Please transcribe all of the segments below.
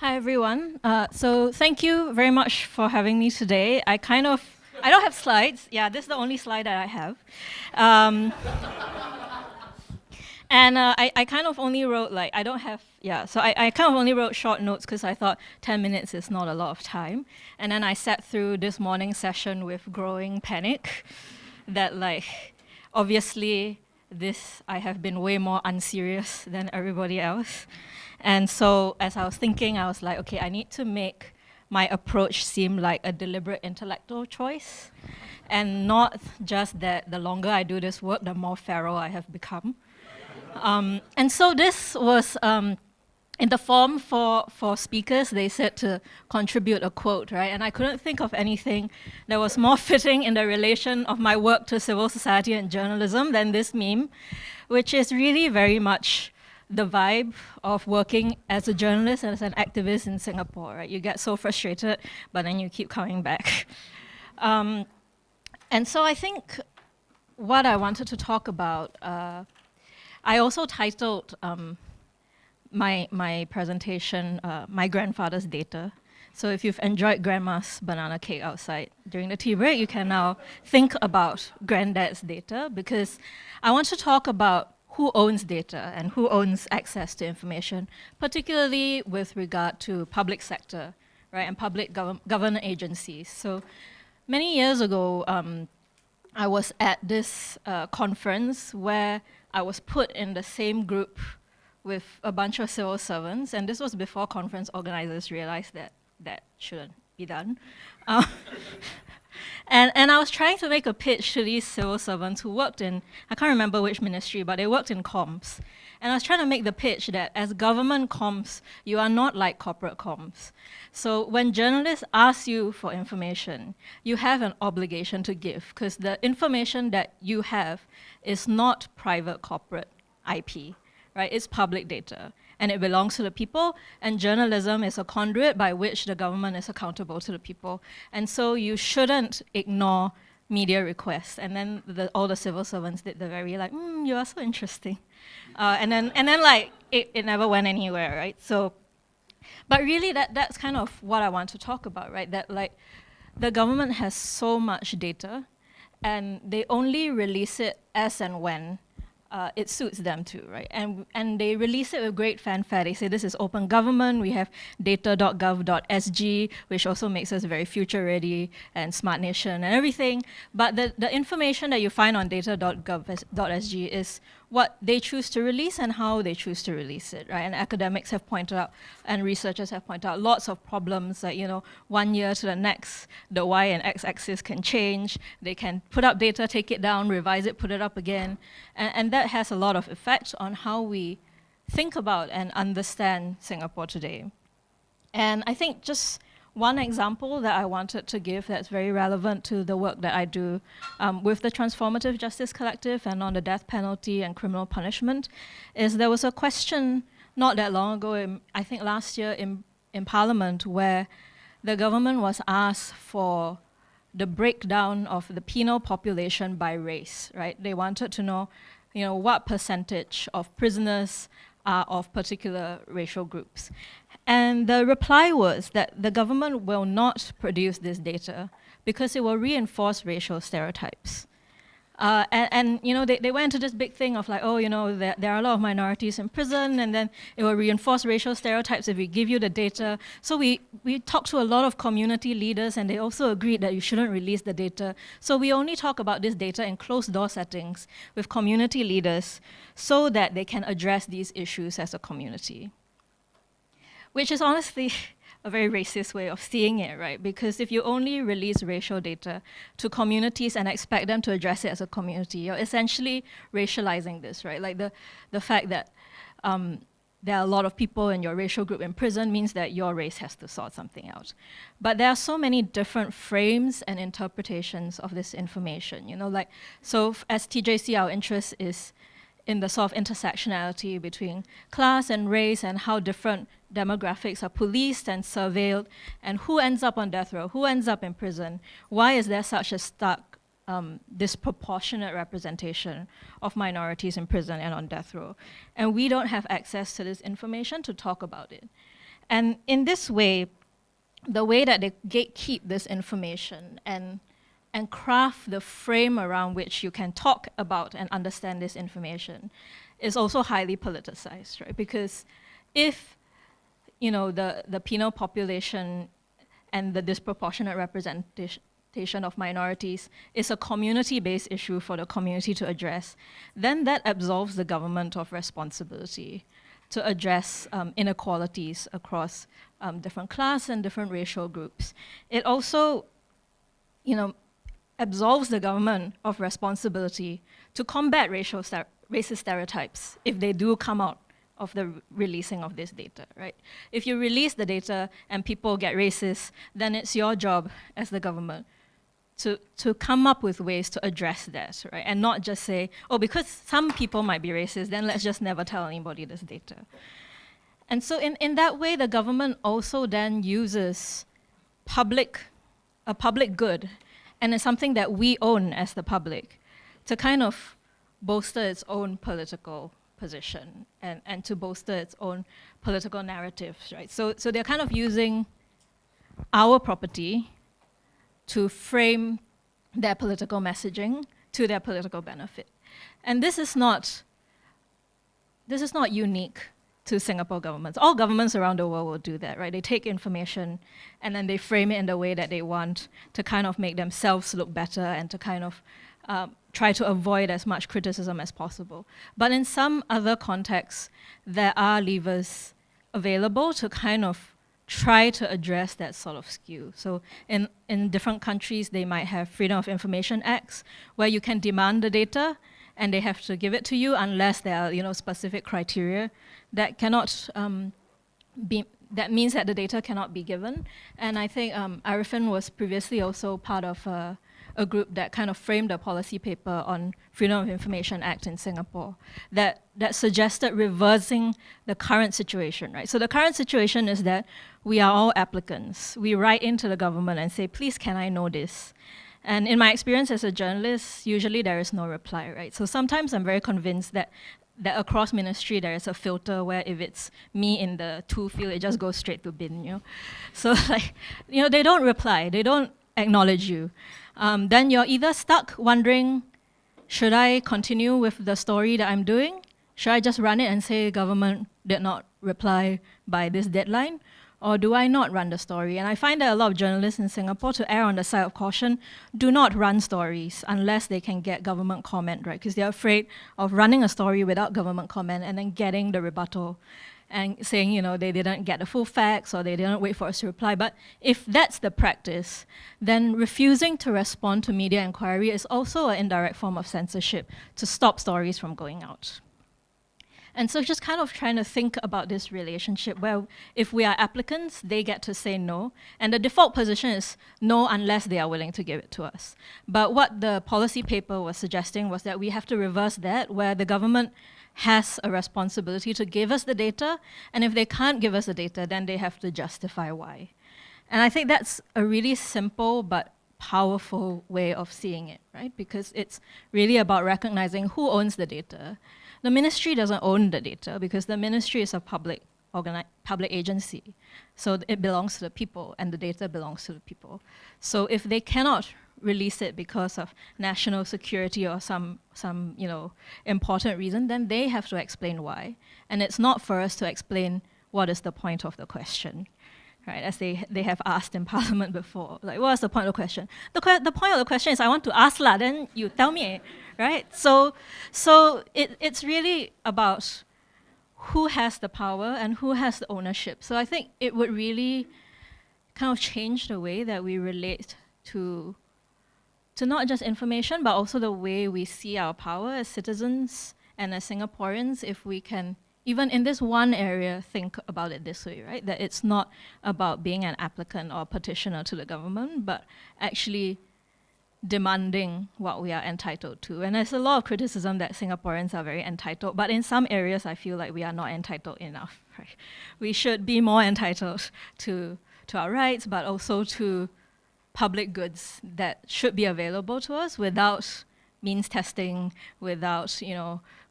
Hi everyone. So thank you very much for having me today. I don't have slides. Yeah, this is the only slide that I have. And I kind of only wrote I don't have, yeah, so I kind of only wrote short notes because I thought 10 minutes is not a lot of time. And then I sat through this morning session with growing panic that obviously I have been way more unserious than everybody else. And so as I was thinking, I was like, okay, I need to make my approach seem like a deliberate intellectual choice and not just that the longer I do this work, the more feral I have become. And so this was in the form for speakers, they said to contribute a quote, right? And I couldn't think of anything that was more fitting in the relation of my work to civil society and journalism than this meme, which is really very much the vibe of working as a journalist and as an activist in Singapore, right? You get so frustrated, but then you keep coming back. And so I think what I wanted to talk about, I also titled my presentation, My Grandfather's Data. So if you've enjoyed Grandma's banana cake outside during the tea break, you can now think about Granddad's data, because I want to talk about who owns data and who owns access to information, particularly with regard to public sector, right, and public government agencies. So many years ago, I was at this conference where I was put in the same group with a bunch of civil servants, and this was before conference organizers realized that that shouldn't be done. And I was trying to make a pitch to these civil servants who worked in, I can't remember which ministry, but they worked in comms. And I was trying to make the pitch that as government comms, you are not like corporate comms. So when journalists ask you for information, you have an obligation to give, because the information that you have is not private corporate IP, right? It's public data, and it belongs to the people, and journalism is a conduit by which the government is accountable to the people. And so you shouldn't ignore media requests. And then all the civil servants did the very you are so interesting. And then it never went anywhere, right? So, but really that's kind of what I want to talk about, right? That the government has so much data, and they only release it as and when it suits them to, right? And they release it with great fanfare. They say this is open government. We have data.gov.sg, which also makes us very future ready and smart nation and everything. But the information that you find on data.gov.sg is what they choose to release and how they choose to release it, right? And academics have pointed out, and researchers have pointed out lots of problems, like, 1 year to the next, the Y and X axis can change. They can put up data, take it down, revise it, put it up again. And that has a lot of effect on how we think about and understand Singapore today. And I think just one example that I wanted to give that's very relevant to the work that I do with the Transformative Justice Collective and on the death penalty and criminal punishment is there was a question not that long ago, I think last year in Parliament, where the government was asked for the breakdown of the penal population by race, right? They wanted to know, what percentage of prisoners are of particular racial groups. And the reply was that the government will not produce this data because it will reinforce racial stereotypes. They went into this big thing of there are a lot of minorities in prison, and then it will reinforce racial stereotypes if we give you the data. So we talked to a lot of community leaders, and they also agreed that you shouldn't release the data. So we only talk about this data in closed door settings with community leaders so that they can address these issues as a community. Which is honestly a very racist way of seeing it, right? Because if you only release racial data to communities and expect them to address it as a community, you're essentially racializing this, right? Like the fact that there are a lot of people in your racial group in prison means that your race has to sort something out. But there are so many different frames and interpretations of this information, so as TJC, our interest is in the sort of intersectionality between class and race and how different demographics are policed and surveilled, and who ends up on death row, who ends up in prison. Why is there such a stark disproportionate representation of minorities in prison and on death row? And we don't have access to this information to talk about it. And in this way, the way that they gatekeep this information and craft the frame around which you can talk about and understand this information is also highly politicized, right? Because if the penal population and the disproportionate representation of minorities is a community-based issue for the community to address, then that absolves the government of responsibility to address inequalities across different class and different racial groups. It also, absolves the government of responsibility to combat racist stereotypes if they do come out of the releasing of this data, right? If you release the data and people get racist, then it's your job as the government to come up with ways to address that, right? And not just say, oh, because some people might be racist, then let's just never tell anybody this data. And so in that way, the government also then uses a public good, and it's something that we own as the public, to kind of bolster its own political position and to bolster its own political narratives, right? So they're kind of using our property to frame their political messaging to their political benefit. And this is not unique to Singapore governments. All governments around the world will do that, right? They take information and then they frame it in the way that they want to kind of make themselves look better and to kind of try to avoid as much criticism as possible. But in some other contexts, there are levers available to kind of try to address that sort of skew. So in different countries, they might have Freedom of Information Acts, where you can demand the data and they have to give it to you unless there are specific criteria that cannot that means that the data cannot be given. And I think Arifin was previously also part of a group that kind of framed a policy paper on Freedom of Information Act in Singapore that suggested reversing the current situation, right? So the current situation is that we are all applicants. We write into the government and say, please, can I know this? And in my experience as a journalist, usually there is no reply, right? So sometimes I'm very convinced that across ministry there is a filter where if it's me in the to field, it just goes straight to bin, So they don't reply, they don't acknowledge you. Then you're either stuck wondering, should I continue with the story that I'm doing? Should I just run it and say government did not reply by this deadline? Or do I not run the story? And I find that a lot of journalists in Singapore, to err on the side of caution, do not run stories unless they can get government comment, right? Because they're afraid of running a story without government comment and then getting the rebuttal and saying, they didn't get the full facts or they didn't wait for us to reply. But if that's the practice, then refusing to respond to media inquiry is also an indirect form of censorship to stop stories from going out. And so just kind of trying to think about this relationship where if we are applicants, they get to say no. And the default position is no unless they are willing to give it to us. But what the policy paper was suggesting was that we have to reverse that, where the government has a responsibility to give us the data. And if they can't give us the data, then they have to justify why. And I think that's a really simple but powerful way of seeing it, right? Because it's really about recognizing who owns the data. The ministry doesn't own the data because the ministry is a public agency. So it belongs to the people and the data belongs to the people. So if they cannot release it because of national security or some important reason, then they have to explain why. And it's not for us to explain what is the point of the question, right? As they have asked in Parliament before. Like, what's the point of the question? The point of the question is, I want to ask lah, then you tell me, right? So it's really about who has the power and who has the ownership. So I think it would really kind of change the way that we relate to not just information, but also the way we see our power as citizens and as Singaporeans, if we can, even in this one area, think about it this way, right? That it's not about being an applicant or petitioner to the government, but actually demanding what we are entitled to. And there's a lot of criticism that Singaporeans are very entitled, but in some areas I feel like we are not entitled enough, right? We should be more entitled to our rights, but also to public goods that should be available to us without means testing, without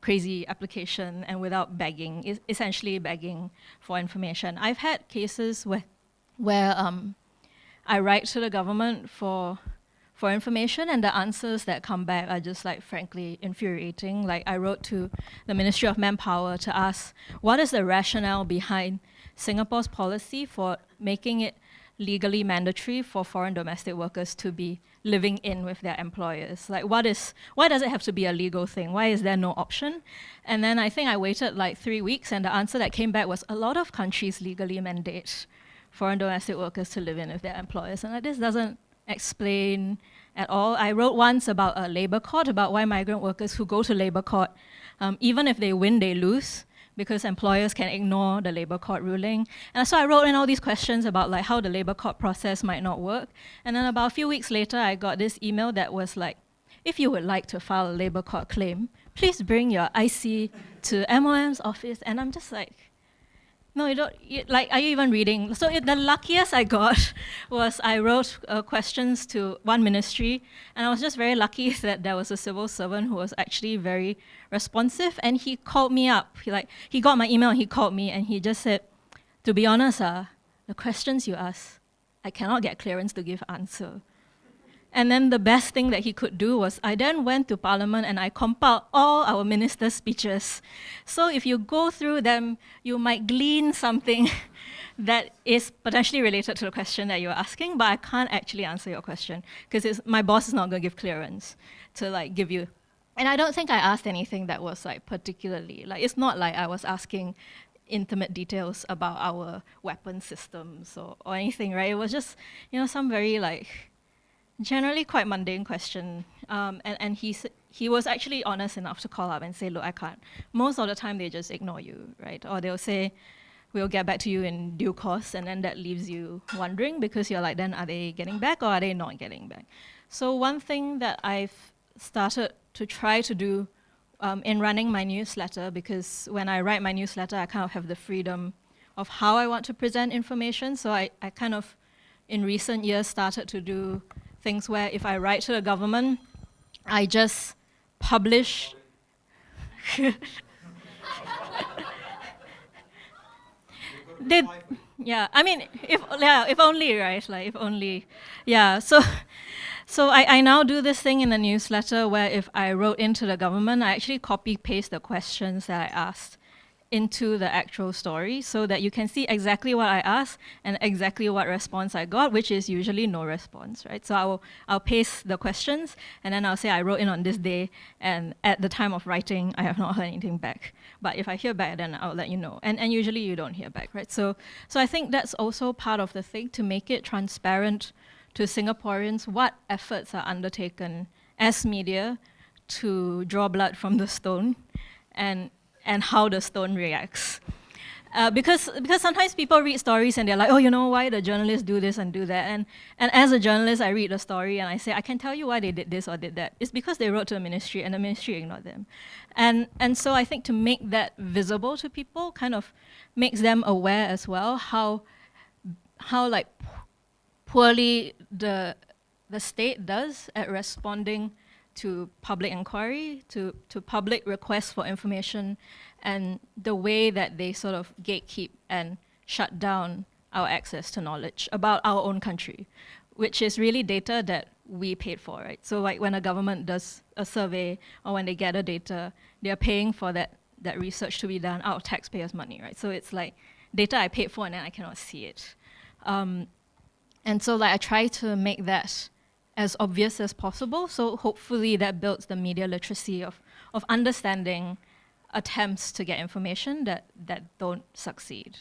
crazy application and without begging, essentially begging for information. I've had cases where I write to the government for information, and the answers that come back are just like frankly infuriating. Like I wrote to the Ministry of Manpower to ask what is the rationale behind Singapore's policy for making it legally mandatory for foreign domestic workers to be living in with their employers. Like why does it have to be a legal thing? Why is there no option? And then I think I waited like 3 weeks, and the answer that came back was a lot of countries legally mandate foreign domestic workers to live in with their employers. And like, this doesn't explain at all. I wrote once about a labor court, about why migrant workers who go to labor court, even if they win, they lose, because employers can ignore the labor court ruling. And so I wrote in all these questions about like how the labor court process might not work. And then about a few weeks later, I got this email that was like, if you would like to file a labor court claim, please bring your IC to MOM's office. And I'm just like, no, you don't, are you even reading? So the luckiest I got was I wrote questions to one ministry, and I was just very lucky that there was a civil servant who was actually very responsive, and he called me up. He got my email, and he called me, and he just said, to be honest, the questions you ask, I cannot get clearance to give answer. And then the best thing that he could do was I then went to Parliament and I compiled all our ministers' speeches. So if you go through them, you might glean something that is potentially related to the question that you're asking, but I can't actually answer your question because my boss is not going to give clearance to like give you. And I don't think I asked anything that was like particularly, like it's not like I was asking intimate details about our weapon systems or anything, right? It was just, some very like, generally quite mundane question, and he was actually honest enough to call up and say, look, I can't. Most of the time they just ignore you, right? Or they'll say, we'll get back to you in due course, and then that leaves you wondering because you're like, then are they getting back or are they not getting back? So one thing that I've started to try to do in running my newsletter, because when I write my newsletter, I kind of have the freedom of how I want to present information. So I kind of, in recent years, started to do things where if I write to the government, I just publish. If only, right? Like, if only. Yeah, so I now do this thing in the newsletter where if I wrote into the government, I actually copy-paste the questions that I asked into the actual story so that you can see exactly what I asked and exactly what response I got, which is usually no response, right? So I'll paste the questions and then I'll say I wrote in on this day and at the time of writing, I have not heard anything back. But if I hear back, then I'll let you know. And usually you don't hear back, right? So I think that's also part of the thing, to make it transparent to Singaporeans what efforts are undertaken as media to draw blood from the stone and how the stone reacts. Because sometimes people read stories and they're like, oh, why the journalists do this and do that? And as a journalist, I read the story and I say, I can tell you why they did this or did that. It's because they wrote to the ministry and the ministry ignored them. And so I think to make that visible to people kind of makes them aware as well how like poorly the state does at responding to public inquiry, to public requests for information, and the way that they sort of gatekeep and shut down our access to knowledge about our own country, which is really data that we paid for, right? So like when a government does a survey or when they gather data, they're paying for that research to be done out of taxpayers' money, right? So it's like data I paid for and then I cannot see it. And so like I try to make that as obvious as possible. So hopefully that builds the media literacy of understanding attempts to get information that don't succeed.